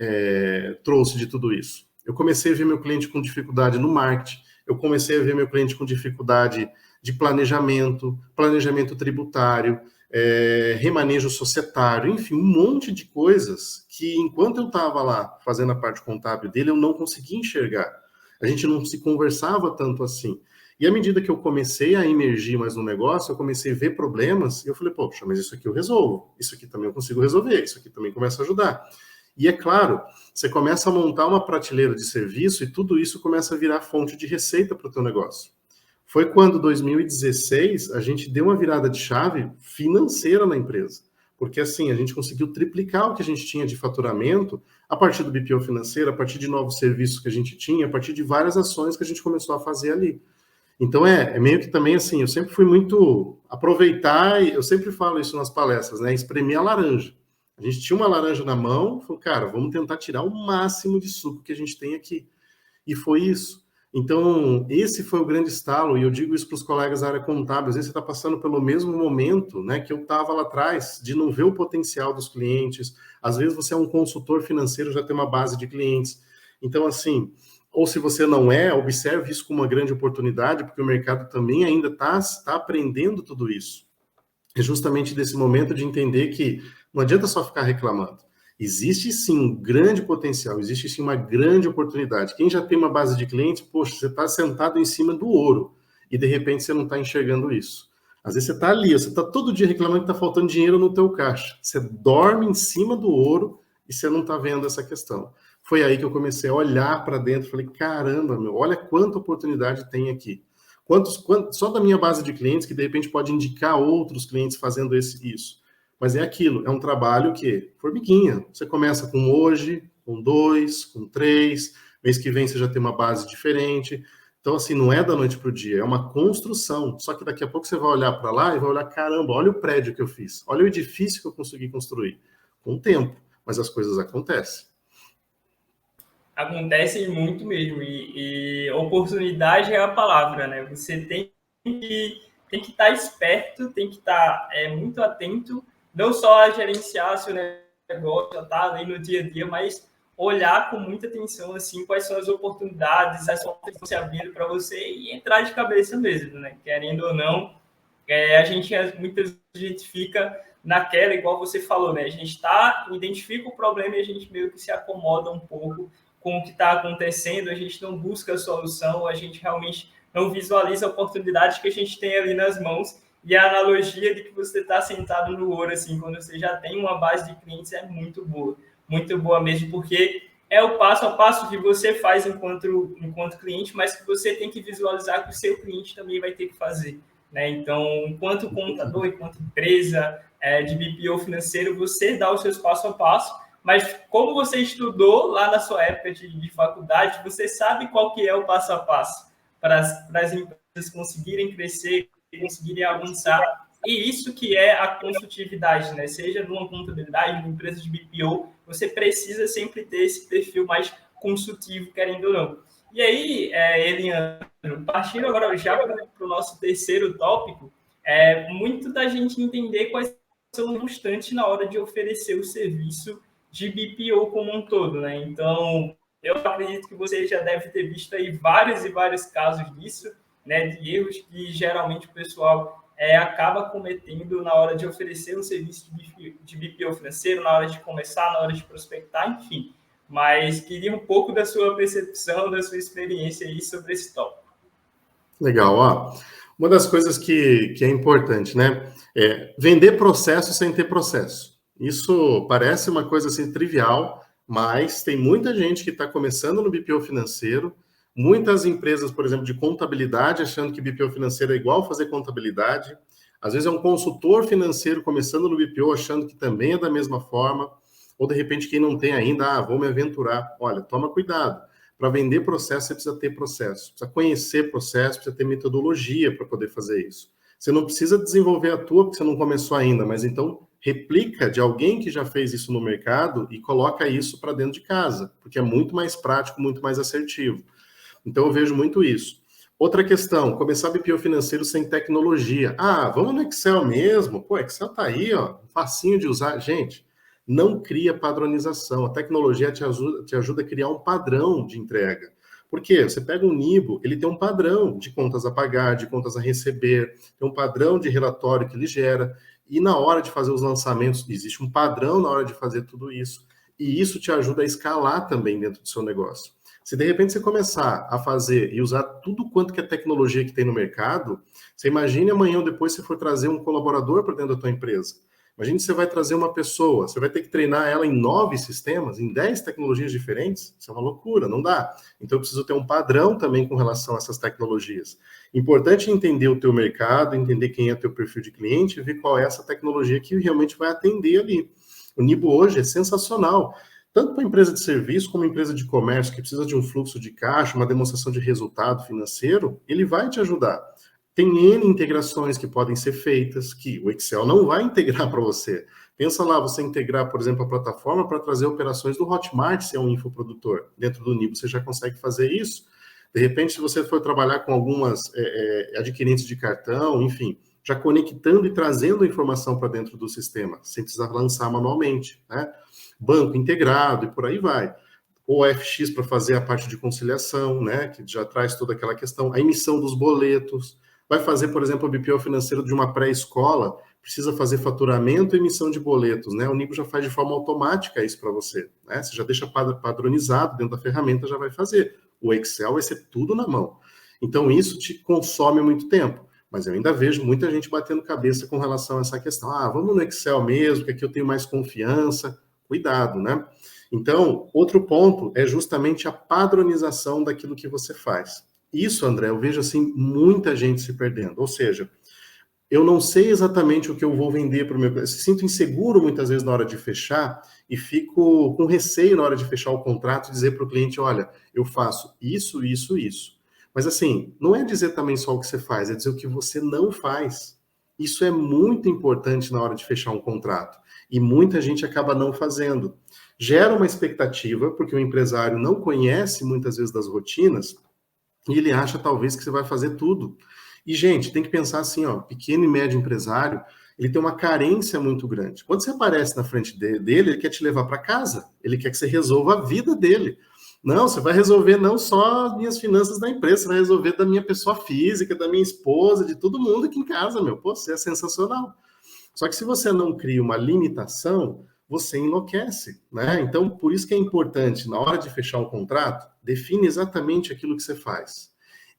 Speaker 2: trouxe de tudo isso. Eu comecei a ver meu cliente com dificuldade no marketing, eu comecei a ver meu cliente com dificuldade de planejamento tributário, remanejo societário, enfim, um monte de coisas que, enquanto eu estava lá fazendo a parte contábil dele, eu não conseguia enxergar. A gente não se conversava tanto assim. E à medida que eu comecei a emergir mais no negócio, eu comecei a ver problemas e eu falei, poxa, mas isso aqui eu resolvo, isso aqui também eu consigo resolver, isso aqui também começa a ajudar. E é claro, você começa a montar uma prateleira de serviço e tudo isso começa a virar fonte de receita para o teu negócio. Foi quando, em 2016, a gente deu uma virada de chave financeira na empresa. Porque assim, a gente conseguiu triplicar o que a gente tinha de faturamento a partir do BPO financeiro, a partir de novos serviços que a gente tinha, a partir de várias ações que a gente começou a fazer ali. Então é meio que também assim, eu sempre fui muito aproveitar, e eu sempre falo isso nas palestras, né? Espremer a laranja. A gente tinha uma laranja na mão, falou, cara, vamos tentar tirar o máximo de suco que a gente tem aqui. E foi isso. Então, esse foi o grande estalo, e eu digo isso para os colegas da área contábil, às vezes você está passando pelo mesmo momento, né, que eu estava lá atrás, de não ver o potencial dos clientes, às vezes você é um consultor financeiro, já tem uma base de clientes. Então, assim, ou se você não é, observe isso como uma grande oportunidade, porque o mercado também ainda está aprendendo tudo isso. É justamente desse momento de entender que não adianta só ficar reclamando. Existe sim um grande potencial, existe sim uma grande oportunidade. Quem já tem uma base de clientes, poxa, você está sentado em cima do ouro e de repente você não está enxergando isso. Às vezes você está ali, você está todo dia reclamando que está faltando dinheiro no teu caixa. Você dorme em cima do ouro e você não está vendo essa questão. Foi aí que eu comecei a olhar para dentro e falei, caramba, meu, olha quanta oportunidade tem aqui. Só da minha base de clientes, que de repente pode indicar outros clientes fazendo isso. Mas é aquilo, é um trabalho que, formiguinha, você começa com hoje, com 2, com 3, mês que vem você já tem uma base diferente. Então, assim, não é da noite para o dia, é uma construção. Só que daqui a pouco você vai olhar para lá e vai olhar, caramba, olha o prédio que eu fiz, olha o edifício que eu consegui construir. Com o tempo. mas as coisas acontecem.
Speaker 1: Acontece muito mesmo, e oportunidade é a palavra, né? Você tem que estar esperto, tem que estar muito atento, não só a gerenciar seu negócio, a estar ali no dia a dia, mas olhar com muita atenção assim quais são as oportunidades, as portas que estão se abrindo para você e entrar de cabeça mesmo, né? Querendo ou não, muitas vezes a gente fica naquela, igual você falou, né? A gente identifica o problema e a gente meio que se acomoda um pouco com o que está acontecendo, a gente não busca a solução, a gente realmente não visualiza a oportunidade que a gente tem ali nas mãos. E a analogia de que você está sentado no ouro, assim, quando você já tem uma base de clientes, é muito boa mesmo, porque é o passo a passo que você faz enquanto cliente, mas que você tem que visualizar que o seu cliente também vai ter que fazer, né? Então, enquanto contador, enquanto empresa de BPO financeiro, você dá os seus passo a passo, mas como você estudou lá na sua época de faculdade, você sabe qual que é o passo a passo para as empresas conseguirem crescer, conseguirem avançar. E isso que é a consultividade, né? Seja numa contabilidade, numa empresa de BPO, você precisa sempre ter esse perfil mais consultivo, querendo ou não. E aí, Eliane, partindo agora já para o nosso terceiro tópico, muito da gente entender quais são os constantes na hora de oferecer o serviço de BPO como um todo, né? Então, eu acredito que você já deve ter visto aí vários e vários casos disso, né? De erros que geralmente o pessoal acaba cometendo na hora de oferecer um serviço de BPO financeiro, na hora de começar, na hora de prospectar, enfim. Mas queria um pouco da sua percepção, da sua experiência aí sobre esse tópico.
Speaker 2: Legal, ó. Uma das coisas que é importante, né? É vender processo sem ter processo. Isso parece uma coisa assim trivial, mas tem muita gente que está começando no BPO financeiro, muitas empresas, por exemplo, de contabilidade, achando que BPO financeiro é igual fazer contabilidade. Às vezes é um consultor financeiro começando no BPO, achando que também é da mesma forma. Ou, de repente, quem não tem ainda, vou me aventurar. Olha, toma cuidado. Para vender processo, você precisa ter processo. Precisa conhecer processo, precisa ter metodologia para poder fazer isso. Você não precisa desenvolver a tua, porque você não começou ainda, mas então replica de alguém que já fez isso no mercado e coloca isso para dentro de casa, porque é muito mais prático, muito mais assertivo. Então eu vejo muito isso. Outra questão, começar BPO financeiro sem tecnologia. Vamos no Excel mesmo? Pô, Excel tá aí, ó, facinho de usar. Gente, não cria padronização. A tecnologia te ajuda a criar um padrão de entrega. Por quê? Você pega um Nibo, ele tem um padrão de contas a pagar, de contas a receber, tem um padrão de relatório que ele gera, e na hora de fazer os lançamentos, existe um padrão na hora de fazer tudo isso, e isso te ajuda a escalar também dentro do seu negócio. Se de repente você começar a fazer e usar tudo quanto que é tecnologia que tem no mercado, você imagine amanhã ou depois você for trazer um colaborador para dentro da tua empresa. Imagine que você vai trazer uma pessoa, você vai ter que treinar ela em 9 sistemas, em 10 tecnologias diferentes. Isso é uma loucura, não dá. Então eu preciso ter um padrão também com relação a essas tecnologias. Importante entender o teu mercado, entender quem é teu perfil de cliente e ver qual é essa tecnologia que realmente vai atender ali. O Nibo hoje é sensacional. Tanto para empresa de serviço como empresa de comércio que precisa de um fluxo de caixa, uma demonstração de resultado financeiro, ele vai te ajudar. Tem N integrações que podem ser feitas, que o Excel não vai integrar para você. Pensa lá, você integrar, por exemplo, a plataforma para trazer operações do Hotmart, se é um infoprodutor. Dentro do Nibo você já consegue fazer isso. De repente, se você for trabalhar com algumas adquirentes de cartão, enfim, já conectando e trazendo a informação para dentro do sistema, sem precisar lançar manualmente, né? Banco integrado e por aí vai. O OFX para fazer a parte de conciliação, né, que já traz toda aquela questão, a emissão dos boletos, vai fazer, por exemplo, o BPO financeiro de uma pré-escola, precisa fazer faturamento e emissão de boletos, né, o Nibo já faz de forma automática isso para você, né, você já deixa padronizado dentro da ferramenta, já vai fazer. O Excel vai ser tudo na mão. Então, isso te consome muito tempo. Mas eu ainda vejo muita gente batendo cabeça com relação a essa questão. Vamos no Excel mesmo, que aqui eu tenho mais confiança. Cuidado, né? Então, outro ponto é justamente a padronização daquilo que você faz. Isso, André, eu vejo assim muita gente se perdendo. Ou seja, eu não sei exatamente o que eu vou vender para o meu cliente. Sinto inseguro muitas vezes na hora de fechar e fico com receio na hora de fechar o contrato e dizer para o cliente, olha, eu faço isso, isso, isso. Mas assim, não é dizer também só o que você faz, é dizer o que você não faz. Isso é muito importante na hora de fechar um contrato. E muita gente acaba não fazendo. Gera uma expectativa, porque o empresário não conhece muitas vezes das rotinas, e ele acha talvez que você vai fazer tudo. E, gente, tem que pensar assim, ó, pequeno e médio empresário, ele tem uma carência muito grande. Quando você aparece na frente dele, ele quer te levar para casa, ele quer que você resolva a vida dele. Não, você vai resolver não só as minhas finanças da empresa, você vai resolver da minha pessoa física, da minha esposa, de todo mundo aqui em casa, meu. Pô, você é sensacional. Só que se você não cria uma limitação, você enlouquece, né? Então, por isso que é importante, na hora de fechar um contrato, define exatamente aquilo que você faz.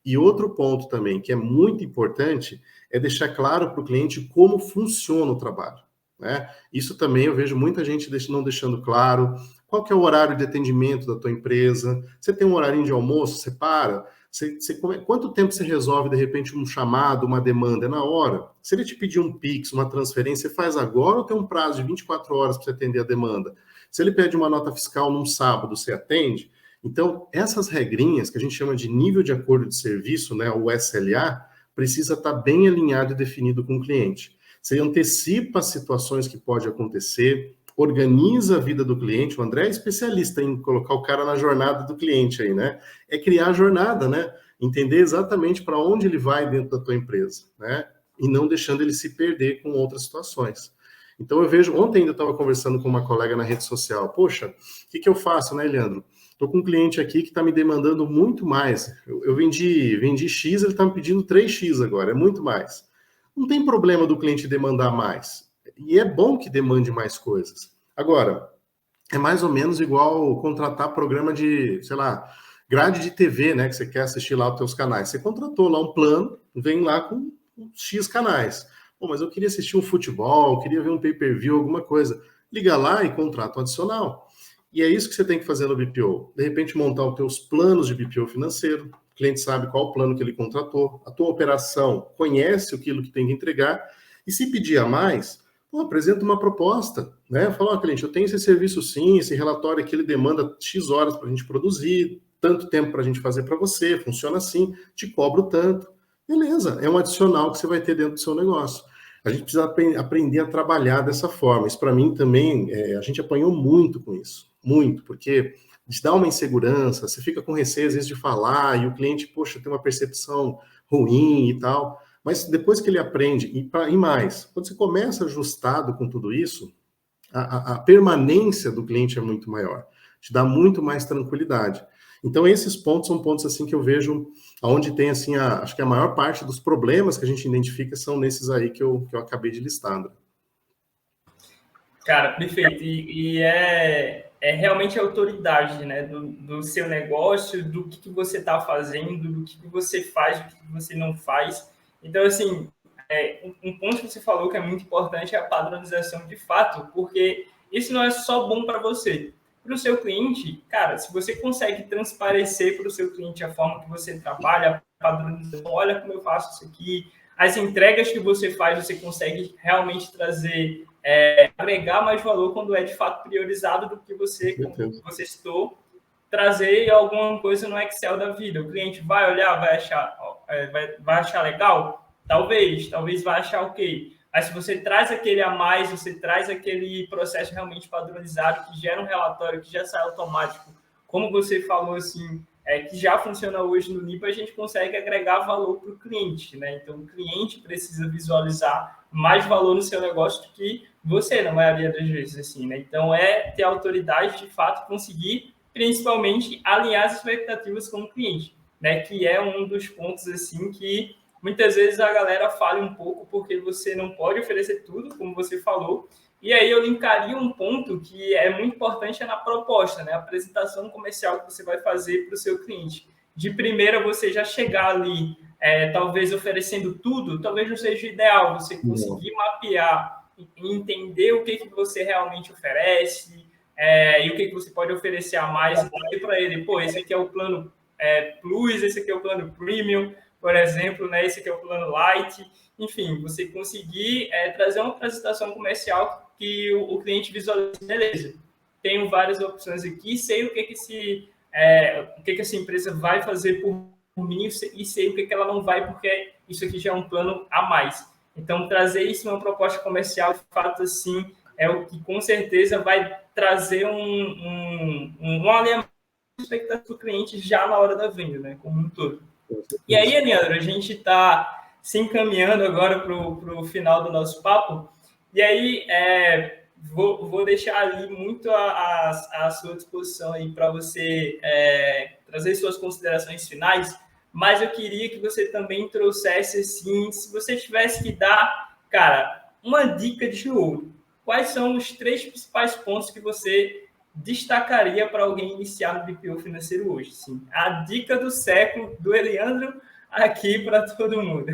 Speaker 2: E outro ponto também, que é muito importante, é deixar claro para o cliente como funciona o trabalho, né? Isso também eu vejo muita gente não deixando claro. Qual que é o horário de atendimento da tua empresa? Você tem um horário de almoço? Você para? Quanto tempo você resolve, de repente, um chamado, uma demanda? É na hora. Se ele te pedir um Pix, uma transferência, você faz agora ou tem um prazo de 24 horas para você atender a demanda? Se ele pede uma nota fiscal num sábado, você atende? Então, essas regrinhas, que a gente chama de nível de acordo de serviço, né, o SLA, precisa estar bem alinhado e definido com o cliente. Você antecipa as situações que pode acontecer, organiza a vida do cliente. O André é especialista em colocar o cara na jornada do cliente aí, né? É criar a jornada, né? Entender exatamente para onde ele vai dentro da tua empresa, né? E não deixando ele se perder com outras situações. Então eu vejo, ontem ainda eu estava conversando com uma colega na rede social, poxa, o que eu faço, né, Leandro? Estou com um cliente aqui que está me demandando muito mais. Eu vendi X, ele está me pedindo 3X agora, é muito mais. Não tem problema do cliente demandar mais. E é bom que demande mais coisas. Agora, é mais ou menos igual contratar programa de, sei lá, grade de TV, né? Que você quer assistir lá os teus canais. Você contratou lá um plano, vem lá com X canais. Pô, mas eu queria assistir um futebol, queria ver um pay-per-view, alguma coisa. Liga lá e contrata um adicional. E é isso que você tem que fazer no BPO. De repente, montar os teus planos de BPO financeiro. O cliente sabe qual o plano que ele contratou. A tua operação conhece aquilo que tem que entregar. E se pedir a mais, pô, apresenta uma proposta, né? Fala, ó, cliente, eu tenho esse serviço sim, esse relatório aqui ele demanda X horas para a gente produzir, tanto tempo para a gente fazer para você, funciona assim, te cobro tanto. Beleza, é um adicional que você vai ter dentro do seu negócio. A gente precisa aprender a trabalhar dessa forma. Isso para mim também, a gente apanhou muito com isso, muito, porque te dá uma insegurança, você fica com receio às vezes de falar, e o cliente, poxa, tem uma percepção ruim e tal. Mas depois que ele aprende, e mais, quando você começa ajustado com tudo isso, a permanência do cliente é muito maior, te dá muito mais tranquilidade. Então, esses pontos são pontos assim que eu vejo onde tem, assim, acho que a maior parte dos problemas que a gente identifica são nesses aí que eu acabei de listar, André.
Speaker 1: Cara, perfeito. E é realmente a autoridade, né, do seu negócio, do que você está fazendo, do que você faz, do que você não faz. Então, assim, um ponto que você falou que é muito importante é a padronização de fato, porque isso não é só bom para você. Para o seu cliente, cara, se você consegue transparecer para o seu cliente a forma que você trabalha, a padronização, olha como eu faço isso aqui, as entregas que você faz, você consegue realmente trazer, agregar mais valor quando é de fato priorizado do que você, como você citou, trazer alguma coisa no Excel da vida. O cliente vai olhar, vai achar legal? Talvez vai achar ok. Aí se você traz aquele a mais, você traz aquele processo realmente padronizado, que gera um relatório, que já sai automático, como você falou, assim, que já funciona hoje no NIPA, a gente consegue agregar valor para o cliente, né? Então, o cliente precisa visualizar mais valor no seu negócio do que você, na maioria das vezes, assim, né? Então, ter autoridade, de fato, conseguir, principalmente, alinhar as expectativas com o cliente, né? Que é um dos pontos, assim, que muitas vezes a galera falha um pouco porque você não pode oferecer tudo, como você falou. E aí eu linkaria um ponto que é muito importante na proposta, né? A apresentação comercial que você vai fazer para o seu cliente. De primeira, você já chegar ali, talvez oferecendo tudo, talvez não seja ideal. Você conseguir mapear e entender o que você realmente oferece, e o que você pode oferecer a mais, e dizer para ele, pô, esse aqui é o plano Plus, esse aqui é o plano Premium, por exemplo, né? Esse aqui é o plano Light. Enfim, você conseguir trazer uma apresentação comercial que o cliente visualize, beleza, tenho várias opções aqui, sei o que essa empresa vai fazer por mim e sei o que ela não vai, porque isso aqui já é um plano a mais. Então, trazer isso numa proposta comercial, de fato, assim, é o que com certeza vai trazer um alinhamento de expectativa do cliente já na hora da venda, né, como um todo. E aí, Leandro, a gente está se encaminhando agora para o final do nosso papo, e aí vou deixar ali muito a sua disposição aí para você trazer suas considerações finais, mas eu queria que você também trouxesse, assim, se você tivesse que dar, cara, uma dica de ouro, quais são os 3 principais pontos que você destacaria para alguém iniciar no BPO financeiro hoje? Sim, a dica do século do Eliandro aqui para todo mundo.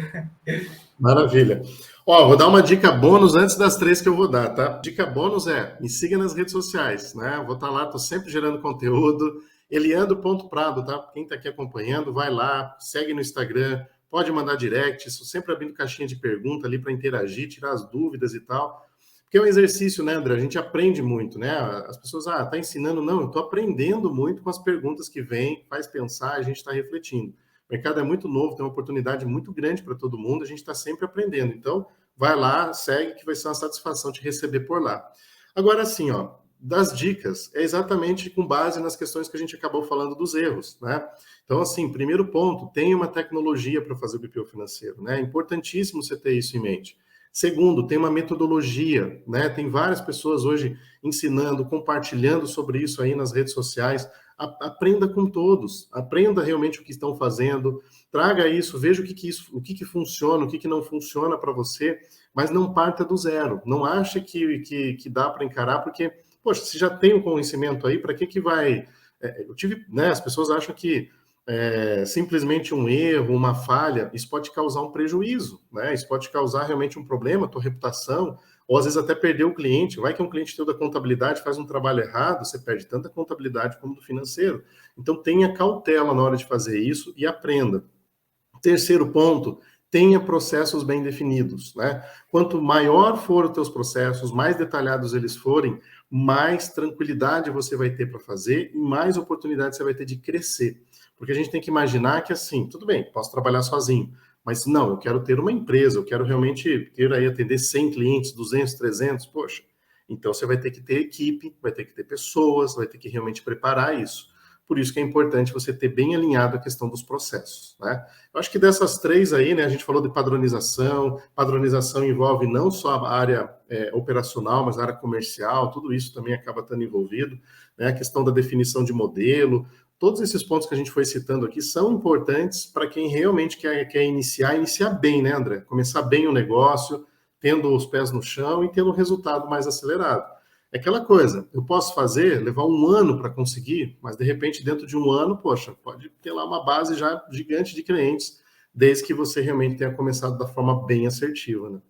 Speaker 2: Maravilha. Ó, vou dar uma dica bônus antes das 3 que eu vou dar, tá? Dica bônus é, me siga nas redes sociais, né? Vou estar lá, tô sempre gerando conteúdo. Eliandro.prado, tá? Quem tá aqui acompanhando, vai lá, segue no Instagram, pode mandar direct, estou sempre abrindo caixinha de pergunta ali para interagir, tirar as dúvidas e tal. Porque é um exercício, né, André? A gente aprende muito, né? As pessoas, tá ensinando. Não, eu tô aprendendo muito com as perguntas que vêm, faz pensar, a gente está refletindo. O mercado é muito novo, tem uma oportunidade muito grande para todo mundo, a gente está sempre aprendendo. Então, vai lá, segue, que vai ser uma satisfação te receber por lá. Agora, assim, ó, das dicas, é exatamente com base nas questões que a gente acabou falando dos erros, né? Então, assim, primeiro ponto, tem uma tecnologia para fazer o BPO financeiro, né? É importantíssimo você ter isso em mente. Segundo, tem uma metodologia, né? Tem várias pessoas hoje ensinando, compartilhando sobre isso aí nas redes sociais. Aprenda com todos, aprenda realmente o que estão fazendo, traga isso, veja o que funciona, o que não funciona para você, mas não parta do zero. Não ache que dá para encarar, porque, poxa, se já tem o conhecimento aí, para que vai... eu tive, né, as pessoas acham que simplesmente um erro, uma falha, isso pode causar um prejuízo, né? Isso pode causar realmente um problema, tua reputação, ou às vezes até perder o cliente. Vai que um cliente teu da contabilidade faz um trabalho errado, você perde tanto a contabilidade como do financeiro. Então tenha cautela na hora de fazer isso e aprenda. Terceiro ponto, tenha processos bem definidos, né? Quanto maior for os teus processos, mais detalhados eles forem, mais tranquilidade você vai ter para fazer e mais oportunidade você vai ter de crescer. Porque a gente tem que imaginar que, assim, tudo bem, posso trabalhar sozinho, mas não, eu quero ter uma empresa, eu quero realmente ter aí atender 100 clientes, 200, 300, poxa. Então você vai ter que ter equipe, vai ter que ter pessoas, vai ter que realmente preparar isso. Por isso que é importante você ter bem alinhado a questão dos processos, né? Eu acho que dessas 3 aí, né, a gente falou de padronização envolve não só a área operacional, mas a área comercial, tudo isso também acaba estando envolvido, né? A questão da definição de modelo, todos esses pontos que a gente foi citando aqui são importantes para quem realmente quer iniciar bem, né, André? Começar bem o negócio, tendo os pés no chão e tendo um resultado mais acelerado. É aquela coisa, eu posso fazer, levar um ano para conseguir, mas de repente dentro de um ano, poxa, pode ter lá uma base já gigante de clientes, desde que você realmente tenha começado da forma bem assertiva, né?